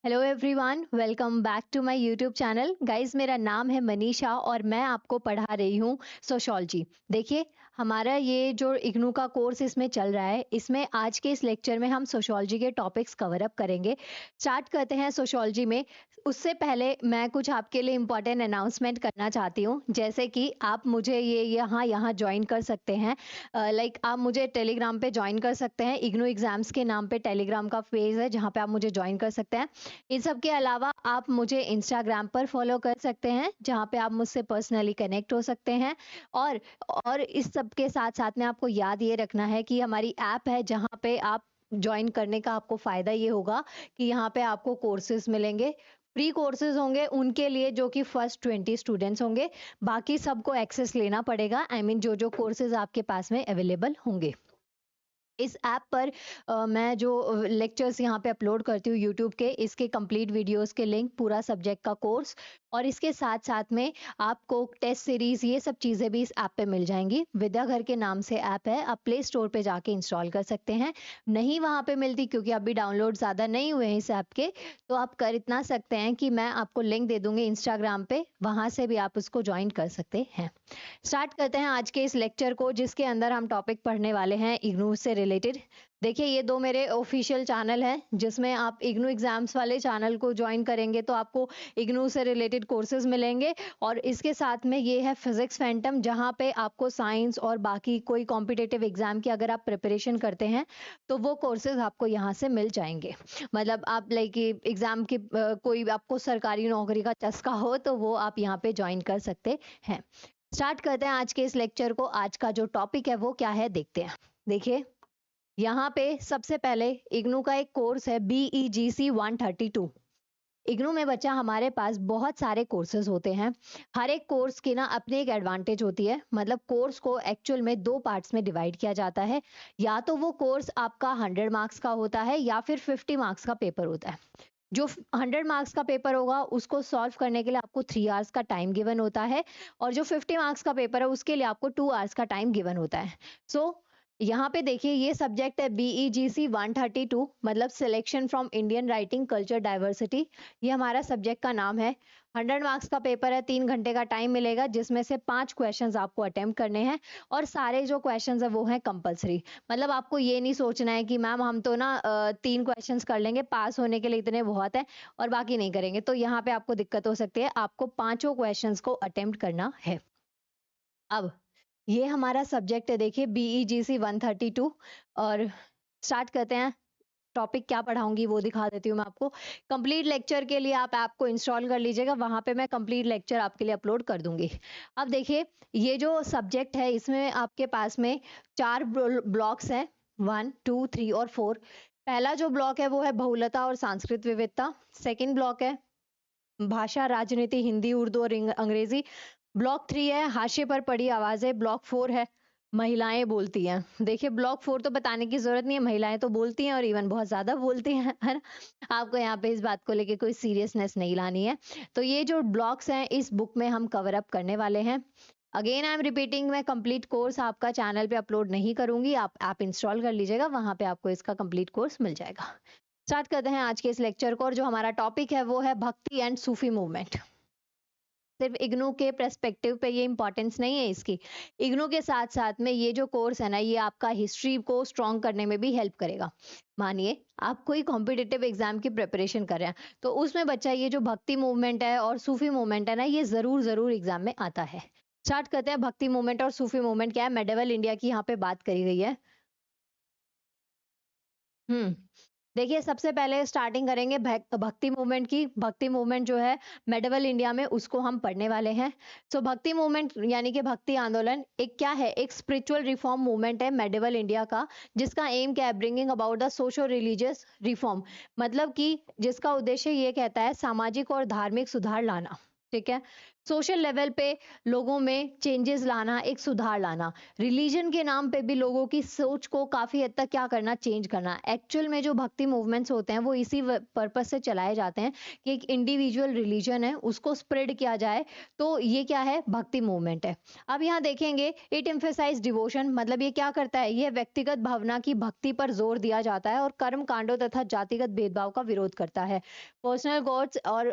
Hello everyone, welcome back to my YouTube channel. Guys, मेरा नाम है मनीषा और मैं आपको पढ़ा रही हूँ सोशियोलॉजी। देखिए, हमारा ये जो इग्नू का कोर्स इसमें चल रहा है, इसमें आज के इस लेक्चर में हम सोशियोलॉजी के टॉपिक्स कवर अप करेंगे। स्टार्ट करते हैं सोशियोलॉजी में। उससे पहले मैं कुछ आपके लिए इम्पोर्टेंट अनाउंसमेंट करना चाहती हूँ, जैसे कि आप मुझे ये यहाँ यहाँ ज्वाइन कर सकते हैं। लाइक आप मुझे टेलीग्राम पे ज्वाइन कर सकते हैं। इग्नू एग्जाम्स के नाम पे टेलीग्राम का पेज है जहाँ पे आप मुझे ज्वाइन कर सकते हैं। इन सब के अलावा आप मुझे इंस्टाग्राम पर फॉलो कर सकते हैं, जहाँ पे आप मुझसे पर्सनली कनेक्ट हो सकते हैं। और और इस सब के साथ साथ में आपको याद ये रखना है कि हमारी ऐप है, जहाँ पे आप ज्वाइन करने का आपको फायदा ये होगा कि यहाँ पे आपको कोर्सेज मिलेंगे। फ्री कोर्सेज होंगे उनके लिए जो कि फर्स्ट 20 स्टूडेंट्स होंगे। बाकी सबको एक्सेस लेना पड़ेगा। आई मीन जो जो कोर्सेज आपके पास में अवेलेबल होंगे इस ऐप पर। मैं जो लेक्चर्स यहाँ पे अपलोड करती हूँ यूट्यूब के, इसके कंप्लीट वीडियोस के लिंक, पूरा सब्जेक्ट का कोर्स और इसके साथ साथ में आपको टेस्ट सीरीज, ये सब चीज़ें भी इस ऐप पे मिल जाएंगी। विद्याघर के नाम से ऐप है, आप प्ले स्टोर पे जाके इंस्टॉल कर सकते हैं। नहीं वहाँ पे मिलती क्योंकि अभी डाउनलोड ज़्यादा नहीं हुए हैं इस ऐप के, तो आप कर इतना सकते हैं कि मैं आपको लिंक दे दूंगी इंस्टाग्राम पे, वहाँ से भी आप उसको ज्वाइन कर सकते हैं। स्टार्ट करते हैं आज के इस लेक्चर को, जिसके अंदर हम टॉपिक पढ़ने वाले हैं इग्नू से रिलेटेड। देखिए, ये दो मेरे ऑफिशियल चैनल हैं, जिसमें आप इग्नू एग्जाम्स वाले चैनल को ज्वाइन करेंगे तो आपको इग्नू से रिलेटेड कोर्सेज मिलेंगे। और इसके साथ में ये है फिजिक्स फैंटम, जहाँ पे आपको साइंस और बाकी कोई कॉम्पिटेटिव एग्जाम की अगर आप प्रिपरेशन करते हैं तो वो कोर्सेज आपको यहाँ से मिल जाएंगे। मतलब आप लाइक एग्जाम की कोई आपको सरकारी नौकरी का चस्का हो तो वो आप यहाँ पे ज्वाइन कर सकते हैं। स्टार्ट करते हैं आज के इस लेक्चर को। आज का जो टॉपिक है वो क्या है, देखते हैं। देखिए, यहाँ पे सबसे पहले इग्नू का एक कोर्स है BEGC 132। इग्नू में बच्चा हमारे पास बहुत सारे कोर्सेज होते हैं। हर एक कोर्स की ना अपनी एक एडवांटेज होती है। मतलब कोर्स को एक्चुअल में दो पार्ट्स में डिवाइड किया जाता है। या तो वो कोर्स आपका 100 मार्क्स का होता है या फिर 50 मार्क्स का पेपर होता है। जो 100 मार्क्स का पेपर होगा उसको सॉल्व करने के लिए आपको 3 आवर्स का टाइम गिवन होता है। और जो 50 मार्क्स का पेपर है उसके लिए आपको 2 आवर्स का टाइम गिवन होता है। सो यहाँ पे देखिए, ये सब्जेक्ट है BEGC 132, मतलब selection from Indian writing culture diversity. ये हमारा सब्जेक्ट का नाम है। 100 मार्क्स का पेपर है, 3 घंटे का टाइम मिलेगा, जिसमें से 5 क्वेश्चंस आपको अटेम्प्ट करने हैं। और सारे जो क्वेश्चंस है वो हैं कंपलसरी। मतलब आपको ये नहीं सोचना है कि मैम हम तो ना 3 क्वेश्चंस कर लेंगे, पास होने के लिए इतने बहुत है और बाकी नहीं करेंगे, तो यहाँ पे आपको दिक्कत हो सकती है। आपको पांचों क्वेश्चंस को अटेम्प्ट करना है। अब ये हमारा सब्जेक्ट है, देखिए BEGC 132। और स्टार्ट करते हैं। टॉपिक क्या पढ़ाऊंगी वो दिखा देती हूँ मैं आपको। कंप्लीट लेक्चर के लिए आप ऐप को इंस्टॉल कर लीजिएगा, वहां पे मैं कंप्लीट लेक्चर आपके लिए अपलोड कर दूंगी। अब देखिए, ये जो सब्जेक्ट है इसमें आपके पास में 4 ब्लॉक्स हैं, 1 2 3 और 4। पहला जो ब्लॉक है वो है बहुलता और सांस्कृतिक विविधता। सेकेंड ब्लॉक है भाषा राजनीति, हिंदी उर्दू और अंग्रेजी। ब्लॉक 3 है हाशिए पर पड़ी आवाजें। ब्लॉक 4 है महिलाएं बोलती हैं। देखिए, ब्लॉक 4 तो बताने की जरूरत नहीं है, महिलाएं तो बोलती हैं और इवन बहुत ज्यादा बोलती हैं, है ना। आपको यहाँ पे इस बात को लेके कोई सीरियसनेस नहीं लानी है। तो ये जो ब्लॉक्स हैं इस बुक में हम कवर अप करने वाले हैं। अगेन आई एम रिपीटिंग, मैं कंप्लीट कोर्स आपका चैनल पे अपलोड नहीं करूंगी, आप ऐप इंस्टॉल कर लीजिएगा, वहां पे आपको इसका कंप्लीट कोर्स मिल जाएगा। स्टार्ट करते हैं आज के इस लेक्चर को, और जो हमारा टॉपिक है वो है भक्ति एंड सूफी मूवमेंट। सिर्फ इग्नू के पर्सपेक्टिव पे ये इंपॉर्टेंस नहीं है इसकी। इग्नू के साथ साथ में ये जो कोर्स है ना, ये आपका हिस्ट्री को स्ट्रॉन्ग करने में भी हेल्प करेगा। मानिए आप कोई कॉम्पिटिटिव एग्जाम की प्रिपरेशन कर रहे हैं, तो उसमें बच्चा ये जो भक्ति मूवमेंट है और सूफी मूवमेंट है ना, ये जरूर जरूर एग्जाम में आता है। स्टार्ट करते हैं। भक्ति मूवमेंट और सूफी मूवमेंट क्या है, मेडिवल इंडिया की यहाँ पे बात करी गई है। हम्म देखिए, सबसे पहले स्टार्टिंग करेंगे भक्ति मूवमेंट की। भक्ति मूवमेंट जो है मेडिवल इंडिया में, उसको हम पढ़ने वाले हैं। सो भक्ति मूवमेंट यानी कि भक्ति आंदोलन एक क्या है, एक स्पिरिचुअल रिफॉर्म मूवमेंट है मेडिवल इंडिया का, जिसका एम क्या है, bringing about the socio religious reform. मतलब कि जिसका उद्देश्य ये कहता है सामाजिक और धार्मिक सुधार लाना। ठीक है। सोशल लेवल पे लोगों में चेंजेस लाना, एक सुधार लाना। रिलीजन के नाम पे भी लोगों की सोच को काफी हद तक क्या करना, चेंज करना। एक्चुअल में जो भक्ति मूवमेंट्स होते हैं वो इसी पर्पज से चलाए जाते हैं कि एक इंडिविजुअल रिलीजन है उसको स्प्रेड किया जाए। तो ये क्या है, भक्ति मूवमेंट है। अब यहाँ देखेंगे, इट एम्फेसाइज डिवोशन, मतलब ये क्या करता है, ये व्यक्तिगत भावना की भक्ति पर जोर दिया जाता है और कर्म कांडों तथा जातिगत भेदभाव का विरोध करता है। पर्सनल गॉड्स और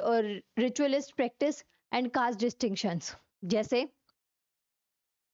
रिचुअलिस्ट प्रैक्टिस एंड कास्ट डिस्टिंक्शंस, जैसे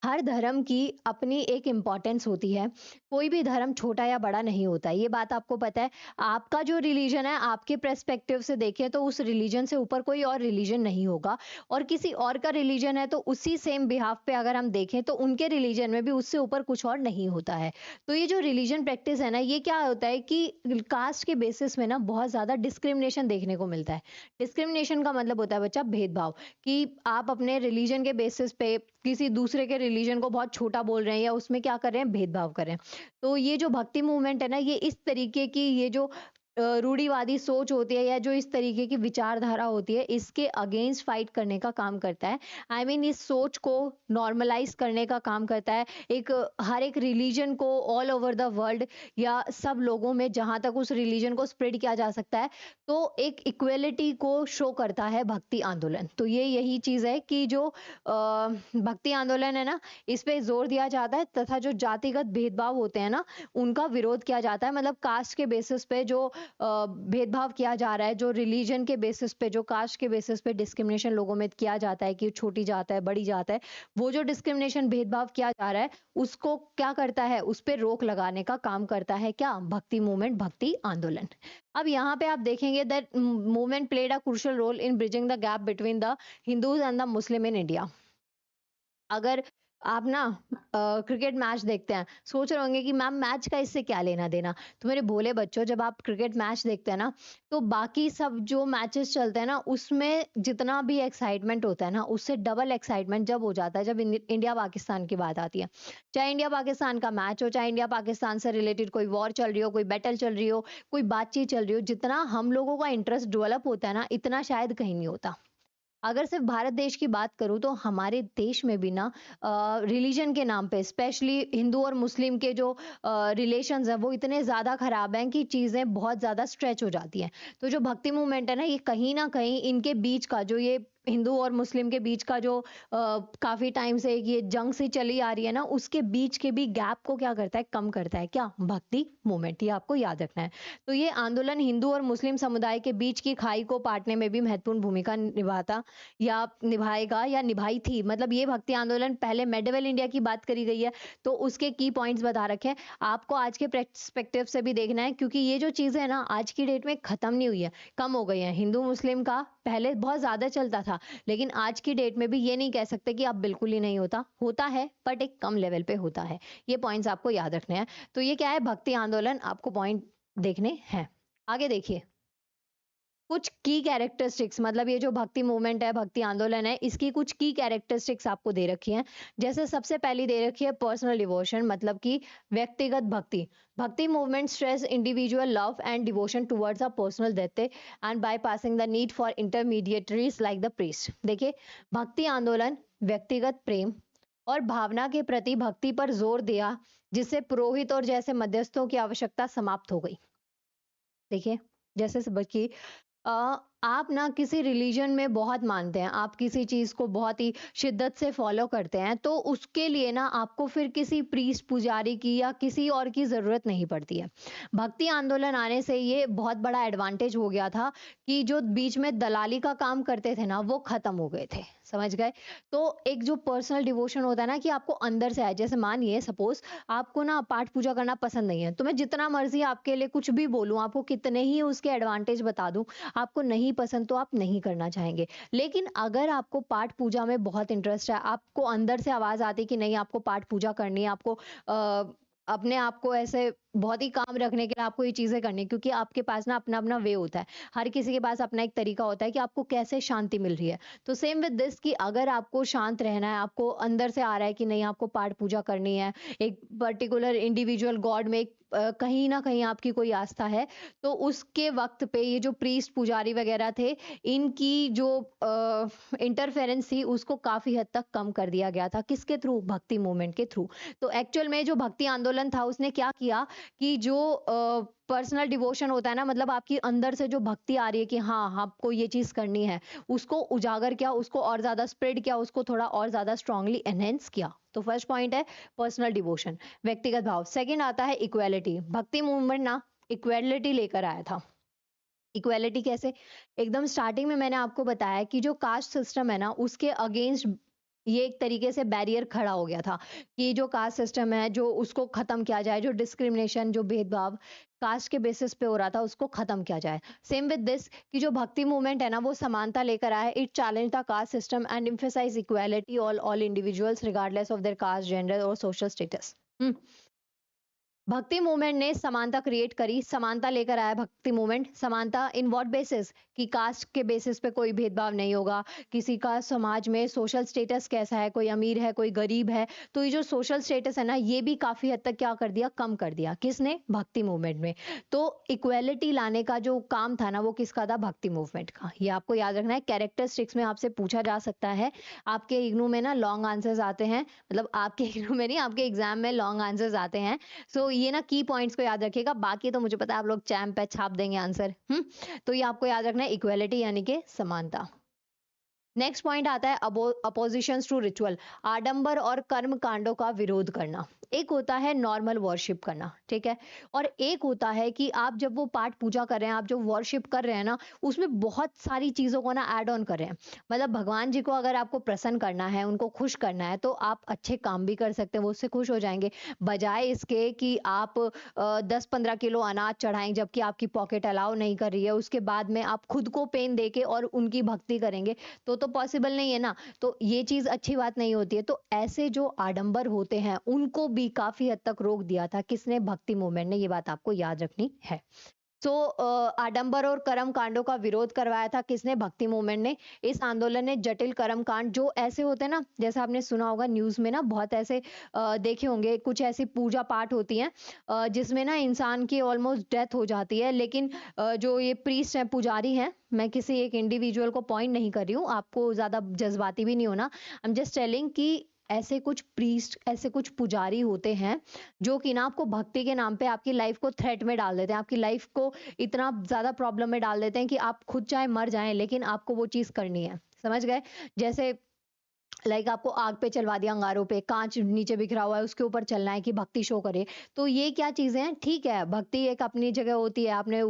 हर धर्म की अपनी एक इम्पॉर्टेंस होती है। कोई भी धर्म छोटा या बड़ा नहीं होता, ये बात आपको पता है। आपका जो रिलीजन है, आपके पर्सपेक्टिव से देखें तो उस रिलीजन से ऊपर कोई और रिलीजन नहीं होगा, और किसी और का रिलीजन है तो उसी सेम बिहाफ पे अगर हम देखें तो उनके रिलीजन में भी उससे ऊपर कुछ और नहीं होता है। तो ये जो रिलीजन प्रैक्टिस है ना, ये क्या होता है कि कास्ट के बेसिस में ना बहुत ज्यादा डिस्क्रिमिनेशन देखने को मिलता है। डिस्क्रिमिनेशन का मतलब होता है बच्चा भेदभाव, कि आप अपने रिलीजन के बेसिस पे किसी दूसरे के रिलीजन को बहुत छोटा बोल रहे हैं या उसमें क्या कर रहे हैं, भेदभाव कर रहे हैं। तो ये जो भक्ति मूवमेंट है ना, ये इस तरीके की, ये जो रूढ़िवादी सोच होती है या जो इस तरीके की विचारधारा होती है, इसके अगेंस्ट फाइट करने का काम करता है। आई मीन इस सोच को नॉर्मलाइज करने का काम करता है। एक हर एक रिलीजन को ऑल ओवर द वर्ल्ड या सब लोगों में जहां तक उस रिलीजन को स्प्रेड किया जा सकता है, तो एक इक्वेलिटी को शो करता है भक्ति आंदोलन। तो ये यही चीज है कि जो भक्ति आंदोलन है ना, इस पे जोर दिया जाता है, तथा जो जातिगत भेदभाव होते हैं ना, उनका विरोध किया जाता है। मतलब कास्ट के बेसिस पे जो भेदभाव किया जा रहा है, जो रिलीजन के बेसिस पे, जो कास्ट के बेसिस पे डिस्क्रिमिनेशन लोगों में किया जाता है कि छोटी जात है, बड़ी जात है, वो जो डिस्क्रिमिनेशन भेदभाव किया जा रहा है, उसको क्या करता है, उस पर रोक लगाने का काम करता है क्या, भक्ति मूवमेंट, भक्ति आंदोलन। अब यहाँ पे आप देखेंगे that movement played a crucial role in bridging the gap between the Hindus and the Muslim in India. अगर आप ना क्रिकेट मैच देखते हैं, सोच रहे होंगे कि मैम मैच का इससे क्या लेना देना। तो मेरे भोले बच्चों, जब आप क्रिकेट मैच देखते हैं ना, तो बाकी सब जो मैचेस चलते हैं ना, उसमें जितना भी एक्साइटमेंट होता है ना, उससे डबल एक्साइटमेंट जब हो जाता है जब इंडिया पाकिस्तान की बात आती है। चाहे इंडिया पाकिस्तान का मैच हो, चाहे इंडिया पाकिस्तान से रिलेटेड कोई वॉर चल रही हो, कोई बैटल चल रही हो, कोई बातचीत चल रही हो, जितना हम लोगों का इंटरेस्ट डेवलप होता है ना, इतना शायद कहीं नहीं होता। अगर सिर्फ भारत देश की बात करूं तो हमारे देश में भी ना रिलीजन के नाम पे, स्पेशली हिंदू और मुस्लिम के जो रिलेशंस हैं, वो इतने ज़्यादा खराब हैं कि चीज़ें बहुत ज़्यादा स्ट्रेच हो जाती हैं। तो जो भक्ति मूवमेंट है ना, ये कहीं ना कहीं इनके बीच का जो ये हिंदू और मुस्लिम के बीच का जो काफी टाइम से ये जंग सी चली आ रही है ना, उसके बीच के भी गैप को क्या करता है, कम करता है क्या, भक्ति मूवमेंट। ये आपको याद रखना है। तो ये आंदोलन हिंदू और मुस्लिम समुदाय के बीच की खाई को पाटने में भी महत्वपूर्ण भूमिका निभाता या निभाएगा या निभाई थी। मतलब ये भक्ति आंदोलन, पहले मेडिवल इंडिया की बात करी गई है तो उसके की पॉइंट्स बता रखे हैं। आपको आज के पर्सपेक्टिव से भी देखना है, क्योंकि ये जो चीजें है ना, आज की डेट में खत्म नहीं हुई है, कम हो गई है। हिंदू मुस्लिम का पहले बहुत ज्यादा चलता था, लेकिन आज की डेट में भी ये नहीं कह सकते कि अब बिल्कुल ही नहीं होता, होता है बट एक कम लेवल पे होता है। ये पॉइंट्स आपको याद रखने हैं। तो ये क्या है, भक्ति आंदोलन, आपको पॉइंट देखने हैं। आगे देखिए, कुछ की कैरेक्टरिस्टिक्स, मतलब ये जो भक्ति मूवमेंट है, भक्ति आंदोलन है, इसकी कुछ की कैरेक्टरिस्टिक्स आपको दे रखी हैं। जैसे सबसे पहली दे रखी है पर्सनल डिवोशन, मतलब कि व्यक्तिगत भक्ति। भक्ति movement stress individual love and devotion towards a personal death and bypassing the need for intermediaries like the priest. देखिए, भक्ति आंदोलन व्यक्तिगत प्रेम और भावना के प्रति भक्ति पर जोर दिया, जिससे पुरोहित और जैसे मध्यस्थों की आवश्यकता समाप्त हो गई। देखिए, जैसे कि आप ना किसी रिलीजन में बहुत मानते हैं, आप किसी चीज को बहुत ही शिद्दत से फॉलो करते हैं, तो उसके लिए ना आपको फिर किसी प्रीस्ट, पुजारी की या किसी और की जरूरत नहीं पड़ती है। भक्ति आंदोलन आने से ये बहुत बड़ा एडवांटेज हो गया था कि जो बीच में दलाली का काम करते थे ना, वो खत्म हो गए थे। समझ गए? तो एक जो पर्सनल डिवोशन होता है ना, कि आपको अंदर से आए। जैसे मानिए सपोज आपको ना पाठ पूजा करना पसंद नहीं है, तो मैं जितना मर्जी आपके लिए कुछ भी बोलूं, आपको कितने ही उसके एडवांटेज बता दूं, आपको नहीं पसंद तो आप नहीं करना चाहेंगे। लेकिन अगर आपको पाठ पूजा में बहुत इंटरेस्ट है, आपको अंदर से आवाज आती है कि नहीं, आपको पाठ पूजा करनी है, आपको अपने आप को ऐसे बहुत ही काम रखने के लिए आपको ये चीजें करनी है, क्योंकि आपके पास ना अपना अपना वे होता है। हर किसी के पास अपना एक तरीका होता है कि आपको कैसे शांति मिल रही है। तो सेम विद दिस, कि अगर आपको शांत रहना है, आपको अंदर से आ रहा है कि नहीं, आपको पाठ पूजा करनी है, एक पर्टिकुलर इंडिविजुअल गॉड में एक कहीं ना कहीं आपकी कोई आस्था है, तो उसके वक्त पे ये जो प्रीस्ट पुजारी वगैरह थे, इनकी जो इंटरफेरेंस थी उसको काफी हद तक कम कर दिया गया था। किसके थ्रू? भक्ति मूवमेंट के थ्रू। तो एक्चुअल में जो भक्ति आंदोलन था उसने क्या किया कि जो पर्सनल डिवोशन होता है ना, मतलब आपकी अंदर से जो भक्ति आ रही है कि हाँ आपको ये चीज करनी है, उसको उजागर किया, उसको और ज्यादा स्प्रेड किया, उसको थोड़ा और ज्यादा स्ट्रांगली एनहेंस किया। तो फर्स्ट पॉइंट है पर्सनल डिवोशन, व्यक्तिगत भाव। सेकंड आता है इक्वेलिटी। भक्ति मूवमेंट ना इक्वेलिटी लेकर आया था। इक्वेलिटी कैसे? एकदम स्टार्टिंग में मैंने आपको बताया कि जो कास्ट सिस्टम है ना, उसके अगेंस्ट ये एक तरीके से बैरियर खड़ा हो गया था कि जो कास्ट सिस्टम है जो उसको खत्म किया जाए, जो डिस्क्रिमिनेशन, जो भेदभाव कास्ट के बेसिस पे हो रहा था उसको खत्म किया जाए। सेम विद दिस कि जो भक्ति मूवमेंट है ना वो समानता लेकर आया। It challenge the caste system and emphasise equality all individuals regardless of their caste, gender और सोशल स्टेटस। भक्ति मूवमेंट ने समानता क्रिएट करी, समानता लेकर आया भक्ति मूवमेंट। समानता इन व्हाट बेसिस? कि कास्ट के बेसिस पे कोई भेदभाव नहीं होगा, किसी का समाज में सोशल स्टेटस कैसा है, कोई अमीर है कोई गरीब है, तो ये जो सोशल स्टेटस है ना ये भी काफी हद तक क्या कर दिया? कम कर दिया। किसने? भक्ति मूवमेंट में। तो इक्वेलिटी लाने का जो काम था ना वो किसका था? भक्ति मूवमेंट का। ये आपको याद रखना है। कैरेक्टरिस्टिक्स में आपसे पूछा जा सकता है, आपके इग्नू में ना लॉन्ग आंसर्स आते हैं, मतलब आपके इग्नू में नहीं, आपके एग्जाम में लॉन्ग आंसर्स आते हैं। सो ये ना की पॉइंट्स को याद रखिएगा, बाकी तो मुझे पता है आप लोग चैम पे छाप देंगे आंसर। तो ये आपको याद रखना है, इक्वेलिटी यानी कि समानता। नेक्स्ट पॉइंट आता है अपोजिशंस टू रिचुअल। आडंबर और कर्म कांडों का विरोध करना। एक होता है नॉर्मल वर्शिप करना, ठीक है, और एक होता है कि आप जब वो पाठ पूजा कर रहे हैं, आप जो वर्शिप कर रहे हैं ना, उसमें बहुत सारी चीजों को ना ऐड ऑन कर रहे हैं। मतलब भगवान जी को अगर आपको प्रसन्न करना है, उनको खुश करना है, तो आप अच्छे काम भी कर सकते हैं, वो उससे खुश हो जाएंगे। बजाय इसके कि आप 10-15 किलो अनाज चढ़ाएं जबकि आपकी पॉकेट अलाउ नहीं कर रही है, उसके बाद में आप खुद को पेन देके और उनकी भक्ति करेंगे, तो पॉसिबल नहीं है ना। तो ये चीज अच्छी बात नहीं होती है। तो ऐसे जो आडंबर होते हैं उनको भी काफी हद तक रोक दिया था। किसने? भक्ति मूवमेंट ने। ये बात आपको याद रखनी है। तो आडंबर और कर्म कांडों का विरोध करवाया था किसने? भक्ति मूवमेंट ने। इस आंदोलन ने जटिल कर्म कांड जो ऐसे होते हैं ना, जैसे आपने सुना होगा न्यूज में ना बहुत ऐसे देखे होंगे, कुछ ऐसी पूजा पाठ होती हैं जिसमें ना इंसान की ऑलमोस्ट डेथ हो जाती है, लेकिन जो ये प्रीस्ट हैं, पुजारी हैं, मैं किसी एक इंडिविजुअल को पॉइंट नहीं कर रही हूँ, आपको ज्यादा जज्बाती भी नहीं होना, आई एम जस्ट टेलिंग कि ऐसे कुछ प्रीस्ट, ऐसे कुछ पुजारी होते हैं जो कि ना आपको भक्ति के नाम पे आपकी लाइफ को थ्रेट में डाल देते हैं, आपकी लाइफ को इतना ज्यादा प्रॉब्लम में डाल देते हैं कि आप खुद चाहे मर जाएं लेकिन आपको वो चीज करनी है। समझ गए? जैसे आपको आग पे चलवा दिया, अंगारों पे कांच नीचे बिखरा हुआ है, उसके ऊपर चलना है कि भक्ति शो करे। तो ये क्या चीजें हैं? ठीक है, भक्ति एक अपनी जगह होती है। आपने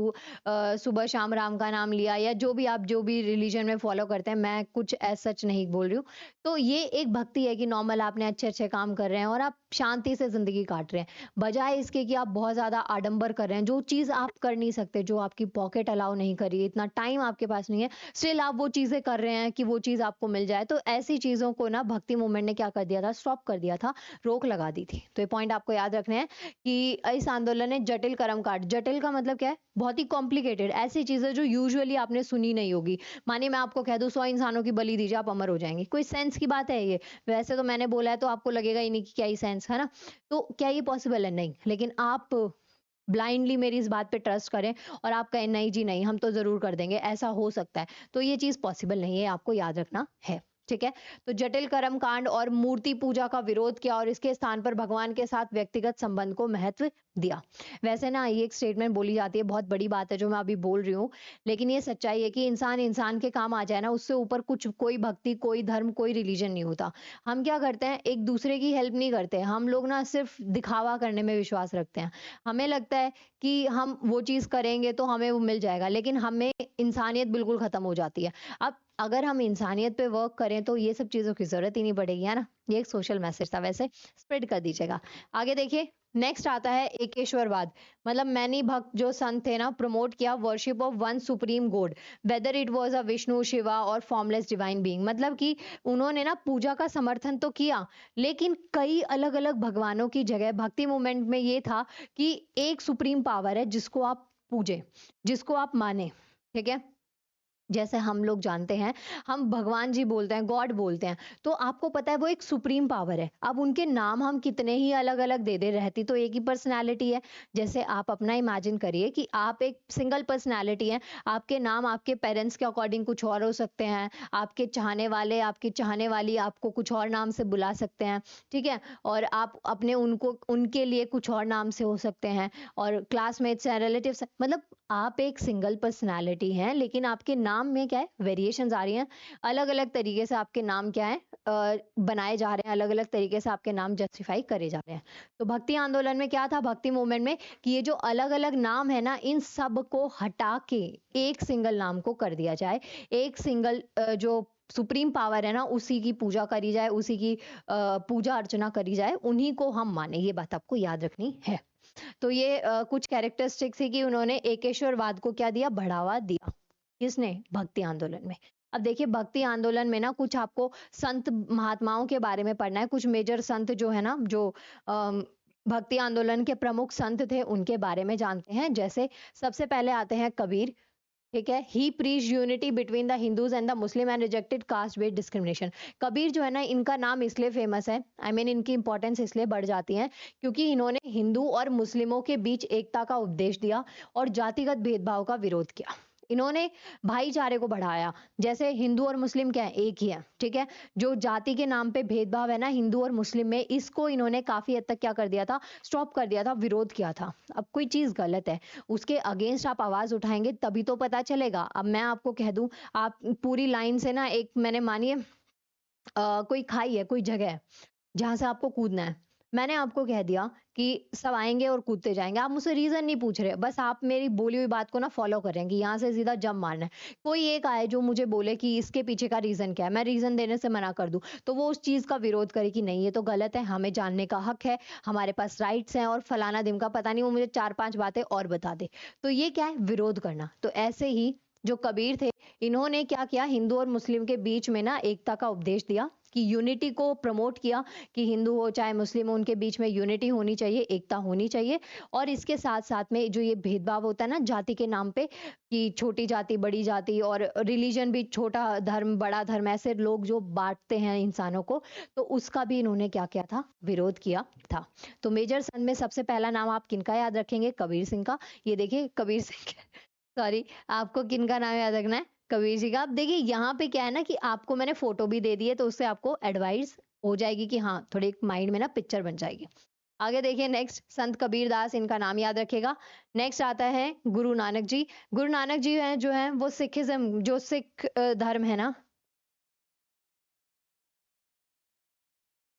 सुबह शाम राम का नाम लिया, या जो भी आप जो भी रिलीजन में फॉलो करते हैं, मैं कुछ एज सच नहीं बोल रही हूँ। तो ये एक भक्ति है कि नॉर्मल आपने अच्छे अच्छे काम कर रहे हैं और आप शांति से जिंदगी काट रहे हैं, बजाय इसके कि आप बहुत ज्यादा आडंबर कर रहे हैं, जो चीज आप कर नहीं सकते, जो आपकी पॉकेट अलाउ नहीं करी, इतना टाइम आपके पास नहीं है, स्टिल आप वो चीजें कर रहे हैं कि वो चीज आपको मिल जाए। तो ऐसी चीजों को ना भक्ति मूवमेंट ने क्या कर दिया था? स्टॉप कर दिया था, रोक लगा दी थी। तो ये पॉइंट आपको याद रखने हैं कि इस आंदोलन ने जटिल कर्म कांड, जटिल का मतलब क्या है? बहुत ही कॉम्प्लिकेटेड, ऐसी चीजें जो यूजुअली आपने सुनी नहीं होगी। मानिए मैं आपको कह दूं 100 इंसानों की बलि दीजिए, आप अमर हो जाएंगे, कोई सेंस की बात है ये? वैसे तो मैंने बोला है तो आपको लगेगा ही नहीं कि क्या ही सेंस है ना। तो क्या ये पॉसिबल है? नहीं। लेकिन आप ब्लाइंडली मेरी इस बात पे ट्रस्ट करें और आप कहें नहीं जी नहीं, हम तो जरूर कर देंगे, ऐसा हो सकता है, तो ये चीज पॉसिबल नहीं है, आपको याद रखना है। ठीक है, तो जटिल कर्म कांड और मूर्ति पूजा का विरोध किया और इसके स्थान पर भगवान के साथ व्यक्तिगत संबंध को महत्व दिया। वैसे ना ये एक स्टेटमेंट बोली जाती है, बहुत बड़ी बात है जो मैं अभी बोल रही हूँ, लेकिन ये सच्चाई है कि इंसान इंसान के काम आ जाए ना, उससे ऊपर कुछ, कोई भक्ति, कोई धर्म, कोई रिलीजन नहीं होता। हम क्या करते हैं? एक दूसरे की हेल्प नहीं करते, हम लोग ना सिर्फ दिखावा करने में विश्वास रखते हैं। हमें लगता है कि हम वो चीज करेंगे तो हमें वो मिल जाएगा, लेकिन हमें इंसानियत बिल्कुल खत्म हो जाती है। अब अगर हम इंसानियत पे वर्क करें तो ये सब चीजों की जरूरत ही नहीं पड़ेगी, है ना। ये एक सोशल मैसेज था, वैसे स्प्रेड कर दीजिएगा। आगे देखिए, नेक्स्ट आता है एकेश्वरवाद। मतलब मैनी भक्त जो संत थे ना, प्रमोट किया worship of one supreme God, whether it was a Vishnu, Shiva और फॉर्मलेस डिवाइन बीइंग। मतलब कि उन्होंने ना पूजा का समर्थन तो किया, लेकिन कई अलग अलग भगवानों की जगह भक्ति मूवमेंट में ये था कि एक सुप्रीम पावर है जिसको आप पूजे, जिसको आप माने। ठीक है, जैसे हम लोग जानते हैं, हम भगवान जी बोलते हैं, गॉड बोलते हैं, तो आपको पता है वो एक सुप्रीम पावर है। अब उनके नाम हम कितने ही अलग अलग दे दे, रहती तो एक ही पर्सनैलिटी है। जैसे आप अपना इमेजिन करिए कि आप एक सिंगल पर्सनैलिटी हैं, आपके नाम आपके पेरेंट्स के अकॉर्डिंग कुछ और हो सकते हैं, आपके चाहने वाले, आपकी चाहने वाली आपको कुछ और नाम से बुला सकते हैं, ठीक है, और आप अपने उनको उनके लिए कुछ और नाम से हो सकते हैं, और क्लासमेट्स हैं, रिलेटिव्स हैं, मतलब आप एक सिंगल पर्सनालिटी हैं, लेकिन आपके नाम में क्या है, वेरिएशंस आ रही हैं, अलग अलग तरीके से आपके नाम क्या है, बनाए जा रहे हैं, अलग अलग तरीके से आपके नाम जस्टिफाई करे जा रहे हैं। तो भक्ति आंदोलन में क्या था, भक्ति मूवमेंट में, कि ये जो अलग अलग नाम है ना, इन सब को हटा के एक सिंगल नाम को कर दिया जाए, एक सिंगल जो सुप्रीम पावर है ना, उसी की पूजा करी जाए, उसी की पूजा अर्चना करी जाए, उन्हीं को हम माने, ये बात आपको याद रखनी है। तो ये कुछ कैरेक्टरिस्टिक्स थी कि उन्होंने एकेश्वरवाद को क्या दिया, बढ़ावा दिया। किसने, भक्ति आंदोलन में। अब देखिए भक्ति आंदोलन में ना कुछ आपको संत महात्माओं के बारे में पढ़ना है, कुछ मेजर संत जो है ना, जो अम, भक्ति आंदोलन के प्रमुख संत थे, उनके बारे में जानते हैं। जैसे सबसे पहले आते हैं कबीर, ठीक है। He preach unity between the Hindus and the Muslim and rejected caste based discrimination. Kabir जो है ना, इनका नाम इसलिए फेमस है, आई मीन इनकी इंपॉर्टेंस इसलिए बढ़ जाती है क्योंकि इन्होंने हिंदू और मुस्लिमों के बीच एकता का उपदेश दिया और जातिगत भेदभाव का विरोध किया। इन्होंने भाईचारे को बढ़ाया। जैसे हिंदू और मुस्लिम क्या है, एक ही है, ठीक है। जो जाति के नाम पे भेदभाव है ना हिंदू और मुस्लिम में, इसको इन्होंने काफी हद तक क्या कर दिया था, स्टॉप कर दिया था, विरोध किया था। अब कोई चीज गलत है, उसके अगेंस्ट आप आवाज उठाएंगे तभी तो पता चलेगा। अब मैं आपको कह दूं, आप पूरी लाइन से ना, एक मैंने मानिए कोई खाई है, कोई जगह है जहां से आपको कूदना है, मैंने आपको कह दिया कि सब आएंगे और कूदते जाएंगे, आप मुझसे रीजन नहीं पूछ रहे, बस आप मेरी बोली हुई बात को ना फॉलो करेंगे, यहाँ से सीधा जंप मारना है। कोई एक आए जो मुझे बोले कि इसके पीछे का रीजन क्या है, मैं रीजन देने से मना कर दूं, तो वो उस चीज का विरोध करे कि नहीं ये तो गलत है, हमें जानने का हक है, हमारे पास राइट्स हैं, और फलाना दिन का पता नहीं, वो मुझे 4-5 बातें और बता दे। तो ये क्या है, विरोध करना। तो ऐसे ही जो कबीर थे, इन्होंने क्या किया, हिंदू और मुस्लिम के बीच में ना एकता का उपदेश दिया, कि यूनिटी को प्रमोट किया, कि हिंदू हो चाहे मुस्लिम हो, उनके बीच में यूनिटी होनी चाहिए, एकता होनी चाहिए। और इसके साथ साथ में जो ये भेदभाव होता है ना जाति के नाम पे, कि छोटी जाति बड़ी जाति, और रिलीजन भी, छोटा धर्म बड़ा धर्म, ऐसे लोग जो बांटते हैं इंसानों को, तो उसका भी इन्होंने क्या किया था, विरोध किया था। तो मेजर सन में सबसे पहला नाम आप किनका याद रखेंगे, कबीर सिंह का। ये देखिए कबीर सिंह सॉरी, आपको किनका नाम याद रखना है, कबीर जी का। अब देखिए यहाँ पे क्या है ना, कि आपको मैंने फोटो भी दे दी है, तो उससे आपको एडवाइस हो जाएगी कि हाँ, थोड़ी माइंड में ना पिक्चर बन जाएगी। आगे देखिए, नेक्स्ट संत कबीर दास, इनका नाम याद रखेगा। नेक्स्ट आता है गुरु नानक जी। गुरु नानक जी हैं जो है वो सिखिज्म, जो सिख धर्म है ना,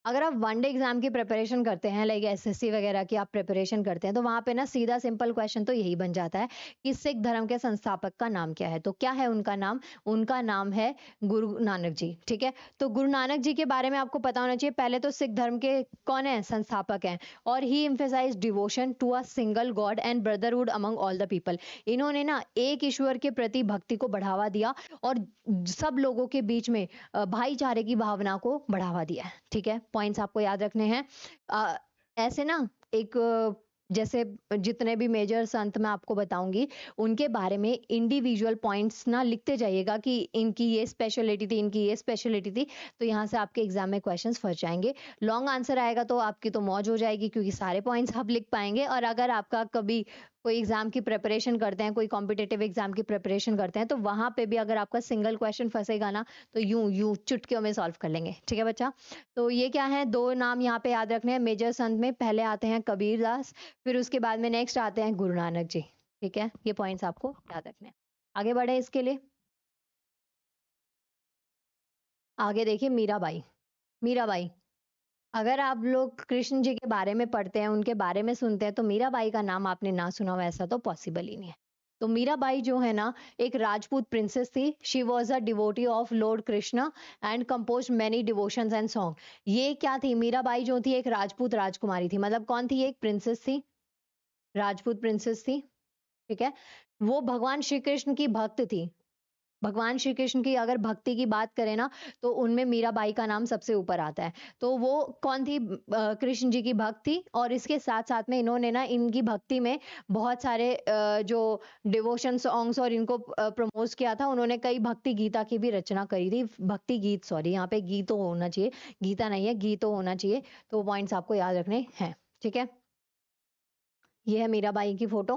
अगर आप वनडे एग्जाम की प्रिपरेशन करते हैं, लाइक एसएससी वगैरह की आप प्रिपरेशन करते हैं, तो वहां पे ना सीधा सिंपल क्वेश्चन तो यही बन जाता है कि सिख धर्म के संस्थापक का नाम क्या है। तो क्या है उनका नाम, उनका नाम है गुरु नानक जी, ठीक है। तो गुरु नानक जी के बारे में आपको पता होना चाहिए। पहले तो सिख धर्म के कौन है, संस्थापक हैं, और he emphasize devotion to a single God and brotherhood among all the people. इन्होंने ना एक ईश्वर के प्रति भक्ति को बढ़ावा दिया, और सब लोगों के बीच में भाईचारे की भावना को बढ़ावा दिया है, ठीक है। पॉइंट्स आपको याद रखने हैं। ऐसे ना एक जैसे जितने भी मेजर संत मैं आपको बताऊंगी, उनके बारे में इंडिविजुअल पॉइंट्स ना लिखते जाइएगा, कि इनकी ये स्पेशलिटी थी, इनकी ये स्पेशलिटी थी। तो यहाँ से आपके एग्जाम में क्वेश्चंस फंस जाएंगे। लॉन्ग आंसर आएगा तो आपकी तो मौज हो जाएगी, क्योंकि सारे पॉइंट्स आप लिख पाएंगे। और अगर आपका कभी कोई एग्जाम की प्रिपरेशन करते हैं, कोई कॉम्पिटेटिव एग्जाम की प्रिपरेशन करते हैं, तो वहां पे भी अगर आपका सिंगल क्वेश्चन फंसेगा ना, तो यूं यूं चुटकियों में सॉल्व कर लेंगे, ठीक है बच्चा। तो ये क्या है, दो नाम यहाँ पे याद रखने हैं मेजर संत में। पहले आते हैं कबीर दास, फिर उसके बाद में नेक्स्ट आते हैं गुरु नानक जी, ठीक है। ये पॉइंट्स आपको याद रखने हैं। आगे बढ़े इसके लिए। आगे देखिए मीराबाई। मीराबाई, अगर आप लोग कृष्ण जी के बारे में पढ़ते हैं, उनके बारे में सुनते हैं, तो मीराबाई का नाम आपने ना सुना हो ऐसा तो पॉसिबल ही नहीं है। तो मीराबाई जो है ना, एक राजपूत प्रिंसेस थी। She was a devotee of Lord Krishna and compose many devotions and song. ये क्या थी, मीराबाई जो थी एक राजपूत राजकुमारी थी। मतलब कौन थी, एक प्रिंसेस थी, राजपूत प्रिंसेस थी, ठीक है। वो भगवान श्री कृष्ण की भक्त थी। भगवान श्री कृष्ण की अगर भक्ति की बात करें ना, तो उनमें मीराबाई का नाम सबसे ऊपर आता है। तो वो कौन थी? कृष्ण जी की भक्त थी, और इसके साथ साथ में इन्होंने ना इनकी भक्ति में बहुत सारे जो डिवोशन सॉन्ग्स और इनको प्रमोट किया था। उन्होंने कई भक्ति गीता की भी रचना करी थी, भक्ति गीत, सॉरी यहाँ पे गीत तो होना चाहिए, गीता नहीं है, गीत तो होना चाहिए। तो वो पॉइंट्स आपको याद रखने हैं, ठीक है। ये है मीराबाई की फोटो,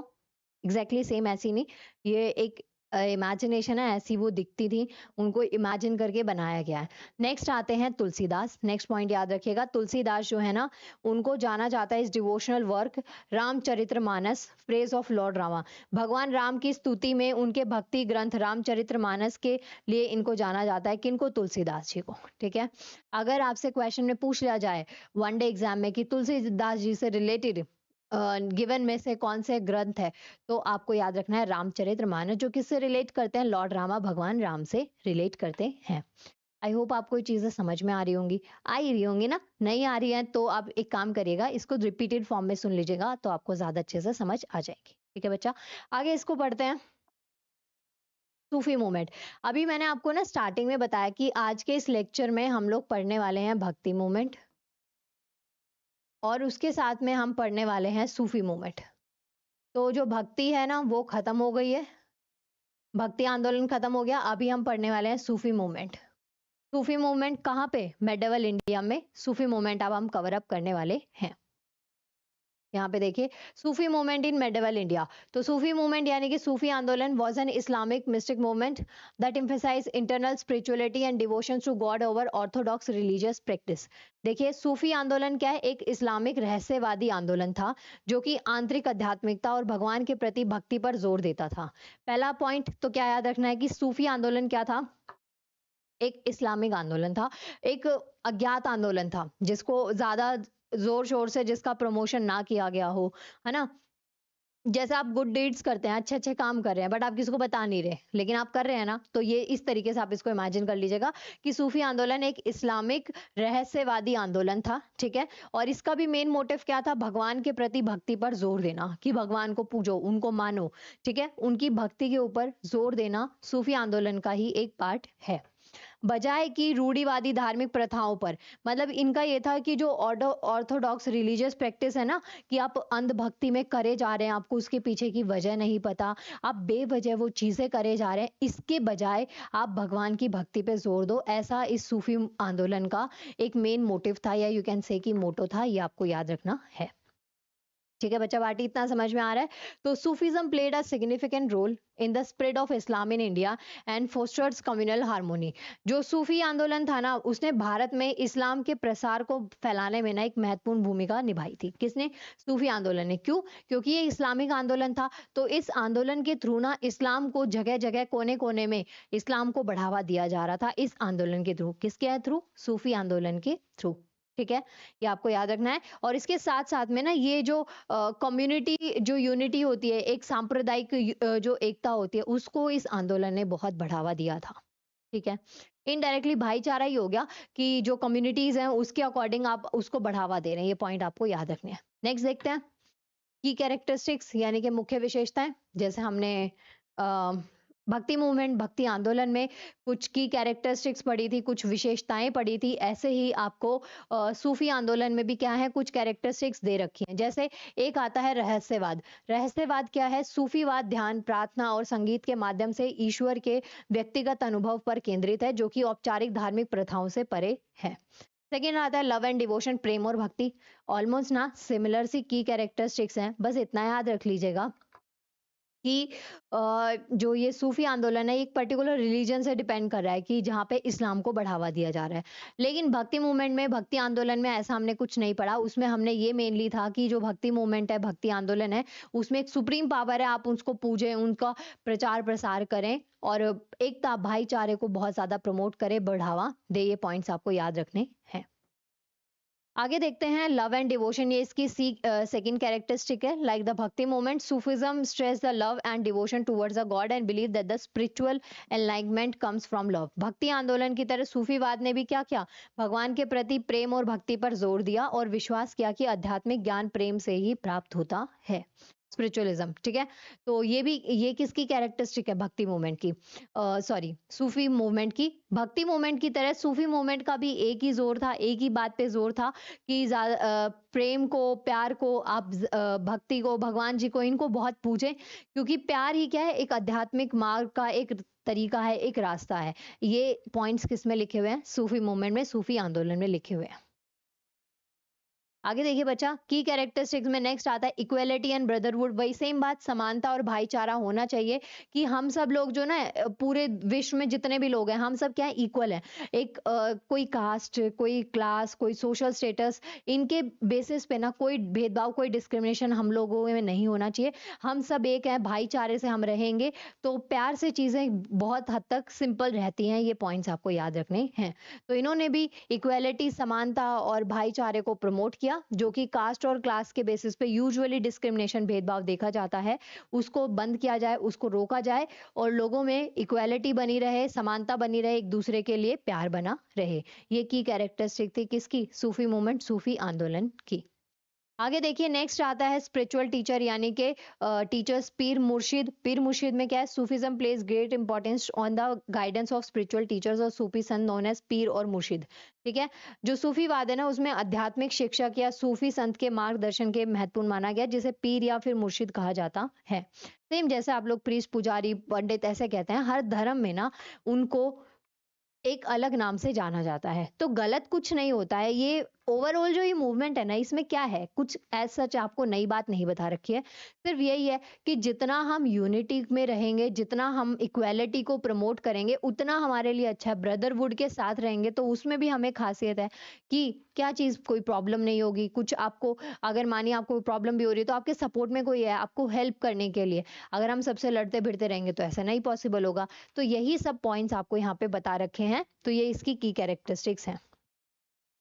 एग्जैक्टली सेम ऐसी नहीं, ये एक इमेजिनेशन है, ऐसी वो दिखती थी, उनको इमेजिन करके बनाया गया है। नेक्स्ट आते हैं तुलसीदास। नेक्स्ट पॉइंट याद रखिएगा, तुलसीदास जो है ना, उनको जाना जाता है इस devotional work Ramcharitmanas, praise of Lord Rama. भगवान राम की स्तुति में उनके भक्ति ग्रंथ रामचरितमानस के लिए इनको जाना जाता है। किनको? तुलसीदास जी को, ठीक है। अगर आपसे क्वेश्चन में पूछ लिया जाए वनडे एग्जाम में कि तुलसीदास जी से रिलेटेड गिवन में से कौन से ग्रंथ है, तो आपको याद रखना है रामचरितमानस, जो किससे रिलेट करते हैं? लॉर्ड रामा, भगवान राम से रिलेट करते हैं। आई होप आपको ये चीजें समझ में आ रही होंगी, ना? नहीं आ रही है तो आप एक काम करिएगा, इसको रिपीटेड फॉर्म में सुन लीजिएगा, तो आपको ज्यादा अच्छे से समझ आ जाएगी, ठीक है बच्चा। आगे इसको पढ़ते हैं, सूफी मूवमेंट। अभी मैंने आपको ना स्टार्टिंग में बताया कि आज के इस लेक्चर में हम लोग पढ़ने वाले हैं भक्ति मूवमेंट, और उसके साथ में हम पढ़ने वाले हैं सूफी मूवमेंट। तो जो भक्ति है ना, वो खत्म हो गई है, भक्ति आंदोलन खत्म हो गया। अभी हम पढ़ने वाले हैं सूफी मूवमेंट। सूफी मूवमेंट कहाँ पे? मेडिवल इंडिया में सूफी मूवमेंट अब हम कवर अप करने वाले हैं। यहाँ पे देखिए, Sufi movement in medieval India. तो सूफी मूवमेंट यानी कि सूफी आंदोलन was an Islamic mystic movement that emphasise internal spirituality and devotion to God over orthodox religious practice. देखिए, सूफी आंदोलन क्या है? एक इस्लामिक रहस्यवादी आंदोलन था, जो कि आंतरिक आध्यात्मिकता और भगवान के प्रति भक्ति पर जोर देता था। पहला पॉइंट तो क्या याद रखना है कि सूफी आंदोलन क्या था? एक इस्लामिक आंदोलन था, एक अज्ञात आंदोलन था, जिसको ज्यादा जोर शोर से जिसका प्रमोशन ना किया गया हो, है ना। जैसे आप गुड डीड्स करते हैं, अच्छे अच्छे काम कर रहे हैं, बट आप किसी को बता नहीं रहे, लेकिन आप कर रहे हैं ना, तो ये इस तरीके से आप इसको इमेजिन कर लीजिएगा कि सूफी आंदोलन एक इस्लामिक रहस्यवादी आंदोलन था, ठीक है। और इसका भी मेन मोटिव क्या था? भगवान के प्रति भक्ति पर जोर देना, कि भगवान को पूजो, उनको मानो, ठीक है, उनकी भक्ति के ऊपर जोर देना सूफी आंदोलन का ही एक पार्ट है, बजाय कि रूढ़िवादी धार्मिक प्रथाओं पर। मतलब इनका ये था कि जो ऑर्थोडॉक्स रिलीजियस प्रैक्टिस है ना, कि आप अंधभक्ति में करे जा रहे हैं, आपको उसके पीछे की वजह नहीं पता, आप बेवजह वो चीजें करे जा रहे हैं, इसके बजाय आप भगवान की भक्ति पे जोर दो, ऐसा इस सूफी आंदोलन का एक मेन मोटिव था, या यू कैन से कि मोटो था। ये आपको याद रखना है, ठीक है बच्चा। बाटी इतना समझ में आ रहा है? तो Sufism played a significant role in the spread of Islam in India and fosters communal harmony. जो सूफी आंदोलन था ना, उसने भारत में इस्लाम के प्रसार को फैलाने में ना एक महत्वपूर्ण भूमिका निभाई थी। किसने? सूफी आंदोलन ने। क्यों? क्योंकि ये इस्लामिक आंदोलन था, तो इस आंदोलन के थ्रू ना इस्लाम को जगह जगह, कोने कोने में इस्लाम को बढ़ावा दिया जा रहा था इस आंदोलन के थ्रू। किसके थ्रू? सूफी आंदोलन के थ्रू, ठीक है। ये आपको याद रखना है। और इसके साथ साथ में ना, ये जो कम्युनिटी जो यूनिटी होती है, एक सांप्रदायिक जो एकता होती है, उसको इस आंदोलन ने बहुत बढ़ावा दिया था, ठीक है। इनडायरेक्टली भाईचारा ही हो गया कि जो कम्युनिटीज हैं उसके अकॉर्डिंग आप उसको बढ़ावा दे रहे हैं। ये पॉइंट आपको याद रखने हैं। नेक्स्ट देखते हैं की कैरेक्टरिस्टिक्स, यानी कि मुख्य विशेषताएं। जैसे हमने भक्ति मूवमेंट, भक्ति आंदोलन में कुछ की कैरेक्टरिस्टिक्स पढ़ी थी, कुछ विशेषताएं पढ़ी थी, ऐसे ही आपको सूफी आंदोलन में भी क्या है, कुछ कैरेक्टरिस्टिक्स दे रखी हैं। जैसे एक आता है रहस्यवाद। रहस्यवाद क्या है? सूफीवाद ध्यान, प्रार्थना और संगीत के माध्यम से ईश्वर के व्यक्तिगत अनुभव पर केंद्रित है, जो कि औपचारिक धार्मिक प्रथाओं से परे है। सेकेंड आता है लव एंड डिवोशन, प्रेम और भक्ति। ऑलमोस्ट ना सिमिलर सी की कैरेक्टरिस्टिक्स हैं, बस इतना याद रख लीजिएगा कि जो ये सूफी आंदोलन है, एक पर्टिकुलर रिलीजन से डिपेंड कर रहा है, कि जहाँ पे इस्लाम को बढ़ावा दिया जा रहा है। लेकिन भक्ति मूवमेंट में, भक्ति आंदोलन में ऐसा हमने कुछ नहीं पढ़ा। उसमें हमने ये मेनली था कि जो भक्ति मूवमेंट है, भक्ति आंदोलन है, उसमें एक सुप्रीम पावर है, आप उसको पूजें, उनका प्रचार प्रसार करें, और एकता भाईचारे को बहुत ज्यादा प्रमोट करें, बढ़ावा दे। ये पॉइंट्स आपको याद रखने हैं। आगे देखते हैं लव एंड डिवोशन। ये इसकी सेकंड कैरेक्टरिस्टिक है। लाइक द भक्ति movement, Sufism stress the love and devotion towards the God and believe that the spiritual enlightenment comes from love. भक्ति आंदोलन की तरह सूफीवाद ने भी क्या किया? भगवान के प्रति प्रेम और भक्ति पर जोर दिया, और विश्वास किया कि आध्यात्मिक ज्ञान प्रेम से ही प्राप्त होता है। स्पिरिचुअलिज्म, ठीक है। तो ये किसकी कैरेक्टरिस्टिक है? भक्ति मूवमेंट की, सॉरी सूफी मूवमेंट की। भक्ति मूवमेंट की तरह सूफी मूवमेंट का भी एक ही जोर था, एक ही बात पे जोर था कि प्रेम को, प्यार को, आप भक्ति को, भगवान जी को, इनको बहुत पूजें, क्योंकि प्यार ही क्या है? एक आध्यात्मिक मार्ग का एक तरीका है, एक रास्ता है। ये पॉइंट्स किस में लिखे हुए हैं? सूफी मूवमेंट में, सूफी आंदोलन में लिखे हुए हैं। आगे देखिए बच्चा, की कैरेक्टरिस्टिक्स में नेक्स्ट आता है इक्वेलिटी एंड ब्रदरहुड। वही सेम बात, समानता और भाईचारा होना चाहिए कि हम सब लोग जो ना पूरे विश्व में जितने भी लोग हैं, हम सब क्या है? इक्वल हैं। एक कोई कास्ट, कोई क्लास, कोई सोशल स्टेटस, इनके बेसिस पे ना कोई भेदभाव, कोई डिस्क्रिमिनेशन हम लोगों में नहीं होना चाहिए। हम सब एक हैं, भाईचारे से हम रहेंगे तो प्यार से चीजें बहुत हद तक सिंपल रहती हैं। ये पॉइंट्स आपको याद रखने हैं। तो इन्होंने भी इक्वेलिटी, समानता और भाईचारे को प्रमोट किया, जो कि कास्ट और क्लास के बेसिस पे यूजुअली डिस्क्रिमिनेशन, भेदभाव देखा जाता है, उसको बंद किया जाए, उसको रोका जाए और लोगों में इक्वेलिटी बनी रहे, समानता बनी रहे, एक दूसरे के लिए प्यार बना रहे। ये की कैरेक्टरिस्टिक थी किसकी? सूफी मूवमेंट, सूफी आंदोलन की। आगे देखिए नेक्स्ट आता है स्पिरिचुअल टीचर, यानी कि टीचर्स, पीर मुर्शिद। पीर मुर्शिद में क्या है? Sufism place great importance on the guidance of spiritual teachers और सूफी संत नोन एज पीर और मुर्शिद, ठीक है। जो सूफीवाद है ना, उसमें आध्यात्मिक शिक्षक या सूफी संत के मार्गदर्शन के महत्वपूर्ण माना गया, जिसे पीर या फिर मुर्शिद कहा जाता है। सेम जैसे आप लोग प्रीस्ट, पुजारी, पंडित ऐसे कहते हैं, हर धर्म में ना उनको एक अलग नाम से जाना जाता है। तो गलत कुछ नहीं होता है। ये ओवरऑल जो ये मूवमेंट है ना, इसमें क्या है? कुछ एज सच आपको नई बात नहीं बता रखी है। सिर्फ यही है कि जितना हम यूनिटी में रहेंगे, जितना हम इक्वालिटी को प्रमोट करेंगे, उतना हमारे लिए अच्छा है। ब्रदरहुड के साथ रहेंगे तो उसमें भी हमें खासियत है कि क्या चीज़, कोई प्रॉब्लम नहीं होगी। कुछ आपको अगर मानिए आपको प्रॉब्लम भी हो रही है तो आपके सपोर्ट में कोई है आपको हेल्प करने के लिए। अगर हम सबसे लड़ते भिड़ते रहेंगे तो ऐसा नहीं पॉसिबल होगा। तो यही सब पॉइंट्स आपको यहाँ पे बता रखे हैं। तो ये इसकी की कैरेक्टरिस्टिक्स हैं।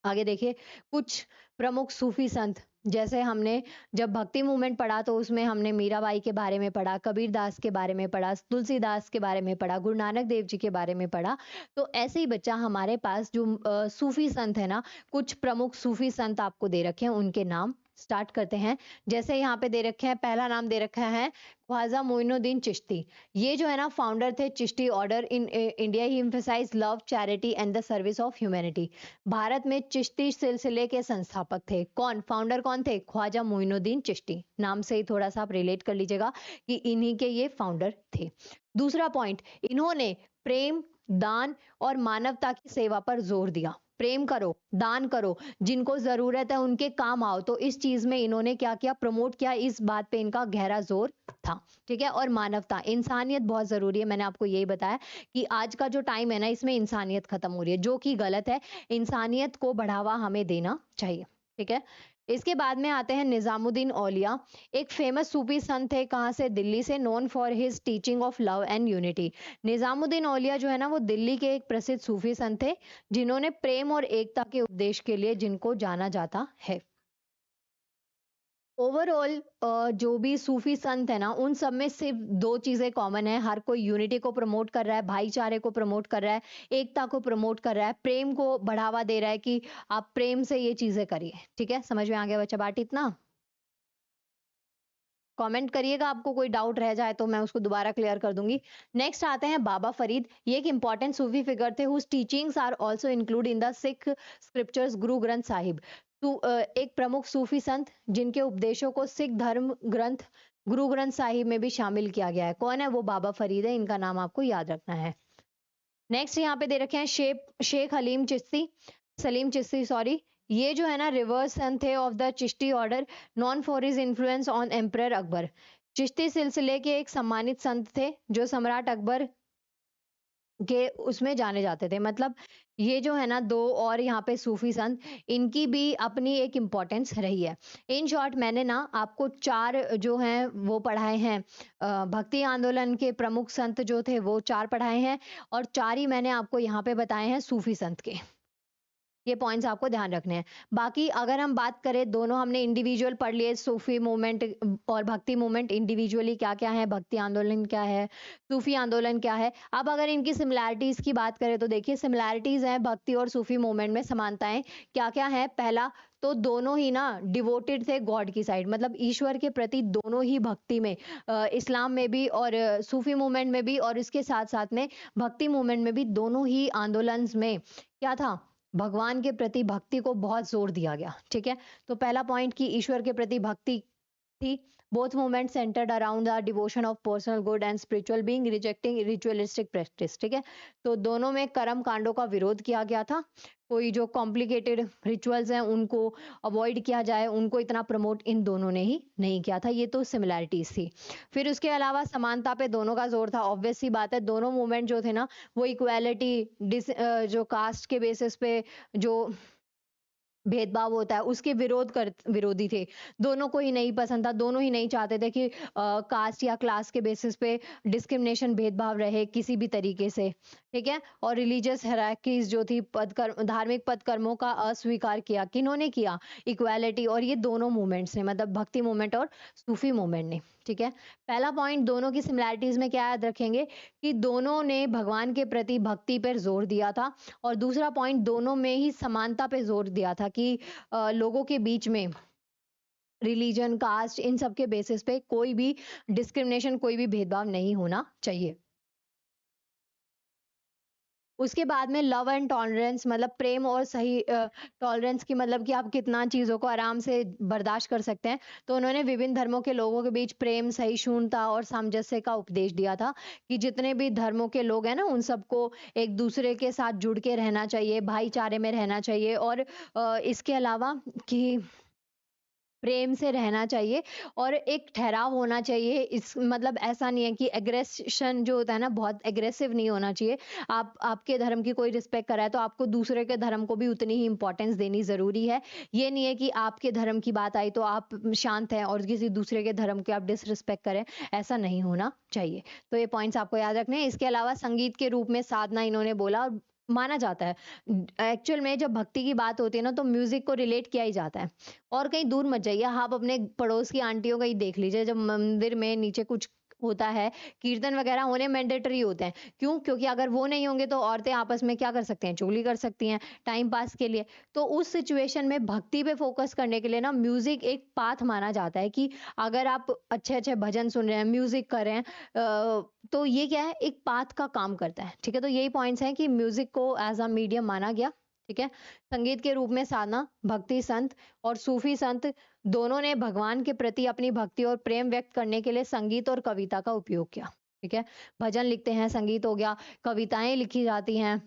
आगे देखिए कुछ प्रमुख सूफी संत, जैसे हमने जब भक्ति मूवमेंट पढ़ा तो उसमें हमने मीराबाई के बारे में पढ़ा, कबीर दास के बारे में पढ़ा, तुलसीदास के बारे में पढ़ा, गुरु नानक देव जी के बारे में पढ़ा। तो ऐसे ही बच्चा हमारे पास जो सूफी संत है ना, कुछ प्रमुख सूफी संत आपको दे रखे हैं, उनके नाम स्टार्ट करते हैं। जैसे यहाँ पे दे रखे हैं, पहला नाम दे रखा है ख्वाजा मोइनुद्दीन चिश्ती। ये जो है ना फाउंडर थे Chishti order in India. He emphasise love, charity and the service of humanity. Bharat में चिश्ती सिलसिले के संस्थापक थे। कौन? फाउंडर कौन थे? ख्वाजा मोइनुद्दीन चिश्ती। नाम से ही थोड़ा सा आप रिलेट कर लीजिएगा कि इन्हीं के ये फाउंडर थे। दूसरा पॉइंट, इन्होंने प्रेम, दान और मानवता की सेवा पर जोर दिया। प्रेम करो, दान करो, जिनको जरूरत है उनके काम आओ। तो इस चीज में इन्होंने क्या किया? प्रमोट किया। इस बात पे इनका गहरा जोर था, ठीक है। और मानवता, इंसानियत बहुत जरूरी है। मैंने आपको यही बताया कि आज का जो टाइम है ना, इसमें इंसानियत खत्म हो रही है, जो कि गलत है। इंसानियत को बढ़ावा हमें देना चाहिए, ठीक है। इसके बाद में आते हैं निजामुद्दीन औलिया। एक फेमस सूफी संत थे, कहाँ से? दिल्ली से, known for his teaching of love and unity. Nizamuddin Auliya जो है ना, वो दिल्ली के एक प्रसिद्ध सूफी संत थे, जिन्होंने प्रेम और एकता के उपदेश के लिए जिनको जाना जाता है। ओवरऑल जो भी सूफी संत है ना, उन सब में सिर्फ दो चीजें कॉमन है। हर कोई यूनिटी को प्रमोट कर रहा है, भाईचारे को प्रमोट कर रहा है, एकता को प्रमोट कर रहा है, प्रेम को बढ़ावा दे रहा है कि आप प्रेम से ये चीजें करिए, ठीक है। समझ में आ गया बच्चा बात? इतना कमेंट करिएगा, आपको कोई डाउट रह जाए तो मैं उसको दोबारा क्लियर कर दूंगी। नेक्स्ट आते हैं बाबा फरीद। ये एक इंपॉर्टेंट सूफी फिगर थे whose teachings are also include in the Sikh scriptures Guru Granth Sahib. तो एक प्रमुख सूफी संत जिनके उपदेशों को सिख धर्म ग्रंथ गुरु ग्रंथ साहिब में भी शामिल किया गया है। कौन है वो? बाबा फरीद है। इनका नाम आपको याद रखना है। नेक्स्ट यहाँ पे दे रखे हैं शेख हलीम चिश्ती, सलीम चिश्ती सॉरी। ये जो है ना रिवर्स सन थे of the Chishti order, non for his influence on emperor Akbar. Chishti सिलसिले के एक सम्मानित संत थे जो सम्राट अकबर के उसमें जाने जाते थे। मतलब ये जो है ना दो और यहाँ पे सूफी संत, इनकी भी अपनी एक इम्पोर्टेंस रही है। इन शॉर्ट मैंने ना आपको चार जो हैं वो पढ़ाए हैं, भक्ति आंदोलन के प्रमुख संत जो थे वो चार पढ़ाए हैं, और चार ही मैंने आपको यहाँ पे बताए हैं सूफी संत के। ये पॉइंट्स आपको ध्यान रखने हैं। बाकी अगर हम बात करें, दोनों हमने इंडिविजुअल पढ़ लिए, सूफी मूवमेंट और भक्ति मूवमेंट इंडिविजुअली क्या क्या है, भक्ति आंदोलन क्या है, सूफी आंदोलन क्या है। अब अगर इनकी सिमिलैरिटीज की बात करें तो देखिए सिमिलैरिटीज हैं भक्ति और सूफी मूवमेंट में, समानताएं क्या क्या है? पहला तो दोनों ही ना डिवोटेड थे गॉड की साइड, मतलब ईश्वर के प्रति दोनों ही भक्ति में, इस्लाम में भी और सूफी मूवमेंट में भी, और इसके साथ साथ में भक्ति मूवमेंट में भी, दोनों ही आंदोलन में क्या था, भगवान के प्रति भक्ति को बहुत जोर दिया गया। ठीक है, तो पहला पॉइंट कि ईश्वर के प्रति भक्ति थी। Both movement centred around the devotion of personal good and spiritual being, rejecting ritualistic practice. ठीक है, तो दोनों में कर्म कांडों का विरोध किया गया था। कोई जो कॉम्प्लिकेटेड रिचुअल्स हैं उनको अवॉइड किया जाए, उनको इतना प्रमोट इन दोनों ने ही नहीं किया था। ये तो सिमिलैरिटीज थी। फिर उसके अलावा समानता पे दोनों का जोर था। ऑब्वियस सी बात है, दोनों मूवमेंट जो थे ना वो इक्वालिटी, जो कास्ट के बेसिस पे जो भेदभाव होता है उसके विरोधी थे। दोनों को ही नहीं पसंद था, दोनों ही नहीं चाहते थे कि कास्ट या क्लास के बेसिस पे डिस्क्रिमिनेशन, भेदभाव रहे किसी भी तरीके से। ठीक है, और रिलीजियस हायरार्कीज जो थी, धार्मिक पद कर्मों का अस्वीकार किया। किन्होंने किया? इक्वालिटी, और ये दोनों मूवमेंट्स ने, मतलब भक्ति मूवमेंट और सूफी मूवमेंट ने। ठीक है, पहला पॉइंट दोनों की सिमिलैरिटीज में क्या याद रखेंगे कि दोनों ने भगवान के प्रति भक्ति पर जोर दिया था, और दूसरा पॉइंट दोनों में ही समानता पे जोर दिया था कि लोगों के बीच में रिलीजन, कास्ट, इन सब के बेसिस पे कोई भी डिस्क्रिमिनेशन, कोई भी भेदभाव नहीं होना चाहिए। उसके बाद में लव एंड टॉलरेंस, मतलब प्रेम और सही, टॉलरेंस की मतलब कि आप कितना चीज़ों को आराम से बर्दाश्त कर सकते हैं। तो उन्होंने विभिन्न धर्मों के लोगों के बीच प्रेम, सहिष्णुता और सामंजस्य का उपदेश दिया था कि जितने भी धर्मों के लोग हैं ना उन सबको एक दूसरे के साथ जुड़ के रहना चाहिए, भाईचारे में रहना चाहिए, और इसके अलावा कि प्रेम से रहना चाहिए, और एक ठहराव होना चाहिए। इस मतलब ऐसा नहीं है कि एग्रेशन जो होता है ना, बहुत एग्रेसिव नहीं होना चाहिए। आपके धर्म की कोई रिस्पेक्ट कर रहा है तो आपको दूसरे के धर्म को भी उतनी ही इंपॉर्टेंस देनी जरूरी है। ये नहीं है कि आपके धर्म की बात आई तो आप शांत हैं और किसी दूसरे के धर्म की आप डिसरिस्पेक्ट करें, ऐसा नहीं होना चाहिए। तो ये पॉइंट्स आपको याद रखने हैं। इसके अलावा संगीत के रूप में साधना इन्होंने बोला, और माना जाता है एक्चुअल में जब भक्ति की बात होती है ना तो म्यूजिक को रिलेट किया ही जाता है। और कहीं दूर मत जाइए, आप अपने पड़ोस की आंटियों का ही देख लीजिए, जब मंदिर में नीचे कुछ होता है, कीर्तन वगैरह होने मैंडेटरी होते हैं। क्यों? क्योंकि अगर वो नहीं होंगे तो औरतें आपस में क्या कर सकते हैं, चुगली कर सकती हैं टाइम पास के लिए। तो उस सिचुएशन में भक्ति पे फोकस करने के लिए ना म्यूजिक एक पाथ माना जाता है कि अगर आप अच्छे अच्छे भजन सुन रहे हैं, म्यूजिक कर रहे हैं, तो ये क्या है, एक पाथ का काम करता है। ठीक है, तो यही पॉइंट्स हैं कि म्यूजिक को एज अ मीडियम माना गया। ठीक है, संगीत के रूप में साधना, भक्ति संत और सूफी संत दोनों ने भगवान के प्रति अपनी भक्ति और प्रेम व्यक्त करने के लिए संगीत और कविता का उपयोग किया। ठीक है, भजन लिखते हैं, संगीत हो गया, कविताएं लिखी जाती हैं।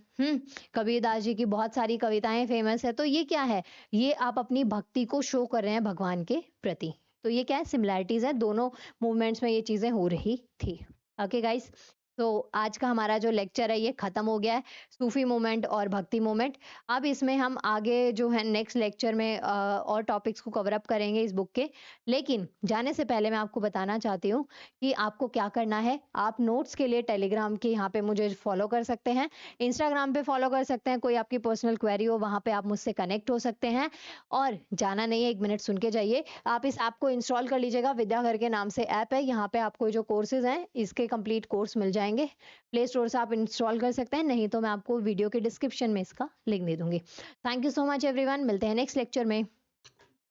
कबीरदास जी की बहुत सारी कविताएं फेमस है। तो ये क्या है, ये आप अपनी भक्ति को शो कर रहे हैं भगवान के प्रति। तो ये क्या है, सिमिलैरिटीज है, दोनों मूवमेंट्स में ये चीजें हो रही थी। ओके गाइस, तो आज का हमारा जो लेक्चर है ये खत्म हो गया है, सूफी मूवमेंट और भक्ति मूवमेंट। अब इसमें हम आगे जो है नेक्स्ट लेक्चर में और टॉपिक्स को कवर अप करेंगे इस बुक के। लेकिन जाने से पहले मैं आपको बताना चाहती हूँ कि आपको क्या करना है। आप नोट्स के लिए टेलीग्राम के यहाँ पे मुझे फॉलो कर सकते हैं, इंस्टाग्राम पे फॉलो कर सकते हैं। कोई आपकी पर्सनल क्वेरी हो वहाँ पे आप मुझसे कनेक्ट हो सकते हैं। और जाना नहीं है, 1 मिनट सुन के जाइए। आप इस ऐप को इंस्टॉल कर लीजिएगा, विद्याघर के नाम से ऐप है। यहाँ पे आपको जो कोर्सेज हैं इसके कंप्लीट कोर्स मिल जाएंगे। प्ले स्टोर से आप इंस्टॉल कर सकते हैं, नहीं तो मैं आपको वीडियो के डिस्क्रिप्शन में इसका लिंक दे दूंगी। Thank you so much everyone, मिलते हैं नेक्स्ट लेक्चर में।